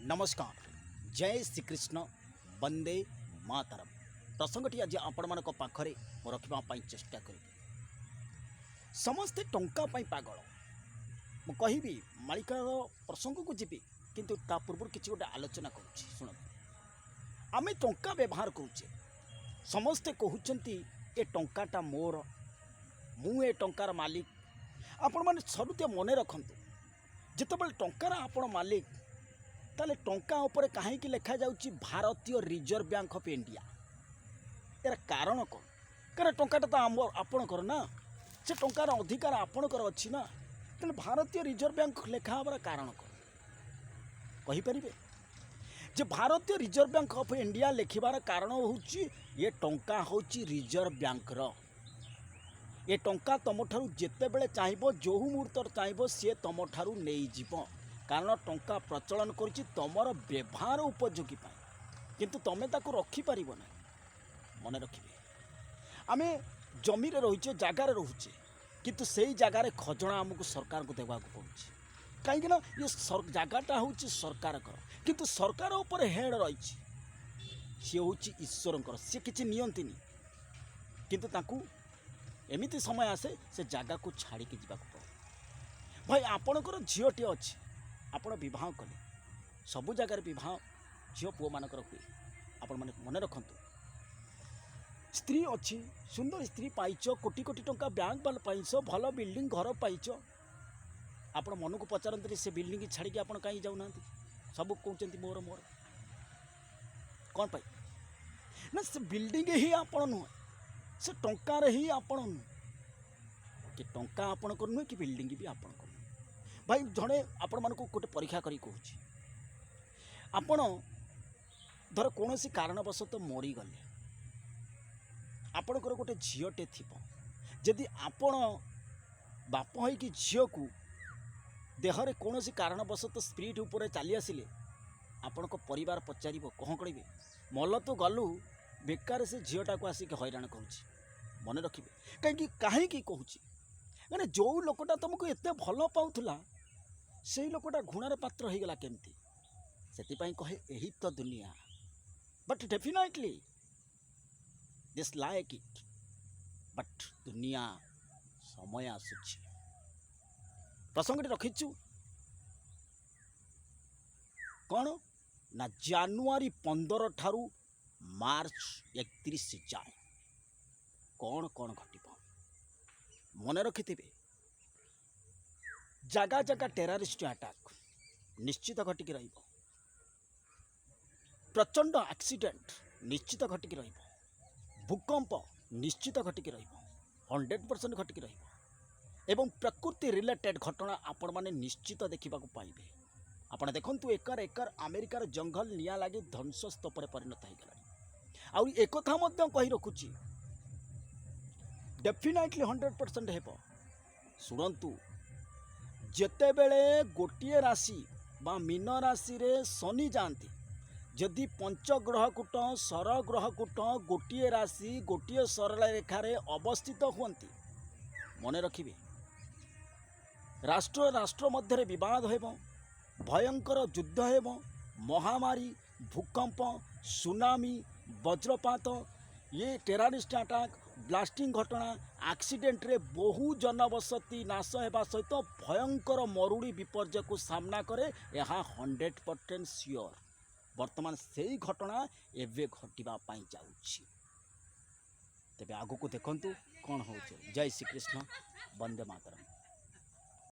नमस्कार। जय श्री कृष्ण। वंदे मातरम। प्रसंगटी आज आपण मान पाखरे रखा चेष्टा करी। समस्ते टंका पागल मु कहबी मालिकार प्रसंग को जीवी किंतु ता पूर्व किसी गोटे आलोचना करुँच शुण। आम टंका व्यवहार करुचे समस्ते कहते ए टंकाटा मोर मु ए टंकार मालिक। आपण मैंने सरुते मन रखु जितेबाला टंकार आपण मालिक ताले टंका उपरे कहीं लिखा जाउची भारतीय रिजर्व बैंक ऑफ इंडिया। यार कारण कौन? कारण टंकाटा तो आपणकर ना, से टंकार अधिकार आपणकर अच्छी ना, तेना भारतीय रिजर्व बैंक लेखा हबार कारण कौन कहीपर? जे भारतीय रिजर्व बैंक ऑफ इंडिया लिखबार कारण होची ये टंका होची रिजर्व बैंकर। ये टंका तुम ठारू जिते बड़े चाहिए जो मुहूर्त चाहिए सी तुम ठारू नहीं जीव। कारण टंका प्रचलन करुच्ची तुमर व्यवहार उपयोगी किंतु तुम ताको रखिपार ना। मन रखिए आम जमी रहीचे जगार रोचे किंतु से जगार खजना आमको सरकार को देवा पड़ुଛି कहीं ये जगटा हूँ सरकार किंतु सरकार उपर हेड रही सी हूँ ईश्वर सी किसी नियंतिनी किंतु ताकू एमती समय आसे से जगह को छाड़ी जावाक पड़े। भाई आपणकर झीटे अच्छी आपण बह कले सबु जगार बह झील पुओ मानकर हुए। आपण मैंने मन रखु स्त्री अच्छी सुंदर स्त्री पाइच कोटी कोटी टंका बैंक वाला पाइच भल बिल्डिंग घर पाइच आपण मन को पचारती से बिल्डिंग छाड़ी आप कहीं जाऊना सब कहते मोर मोर कौन पाई ना से बिल्डिंग ही आपण नुह से टंकार ही आपण नुह कि टंका आपण कर नुह कि बिल्डिंग भी आपण कर। भाई जड़े आपण मान को गोटे परीक्षा करी कहूँ आपण धर कौन सी कारणवशत मरीगले आपणकर गोटे झीटे थी जदि आपण बाप हो कि झील को देहरे कौन सी कारणवशत स्पिरिट उपर चली आसिले आपण परिवार पचार कौन कहे मल तो गलु बेकार से झीलटा को आसिक हैरान करुँच। मन रखिए कहीं कहूँ मैंने जो लोकटा तुमको एत भल पाऊला से लोकटा घृणार पात्र हो गला केमती से कहे यही तो दुनिया। But definitely this like it but दुनिया समय आसुची। प्रसंगटी रखीचु कौन ना जानुआरी 15 ठारू मार्च 31 जाए कौन कौन घटिब मन रखिथे। जगह जगह टेररिस्ट अटैक निश्चित घटिक रही, प्रचंड एक्सीडेंट निश्चित घटिक रही, भूकंप निश्चित घटिक रही 100% घटिक रही एवं प्रकृति रिलेटेड घटना आपण माने निश्चित देखा पाइबे। आपण देखंतु एकर एकर अमेरिकार जंगल निया लगे ध्वंस स्तूप परिणत हो गला। आ एक कथा मध्य कही रखुची डेफिनेटली 100% हेब। शुणु जेते बेले गोटे राशि बा मीन राशि रे शनि जाती जदि पंचग्रहकूट सरग्रहकूट गोटे राशि गोटे सरल रेखार अवस्थित हुंती मन रखिए राष्ट्र राष्ट्र मध्य विवाद हेब, भयंकर युद्ध हेब, महामारी भूकंप सुनामी वज्रपात ये टेररिस्ट अटैक ब्लास्टिंग घटना एक्सीडेंट रे बहु जनबसती नाश होगा सहित भयंकर मरुड़ी विपर्य को सामना करे यहाँ 100% श्योर। वर्तमान से ही घटना एवं घटवाई जाऊँगी तेरे आगू को देखु कौन हो। जय श्री कृष्ण। वंदे मातरम।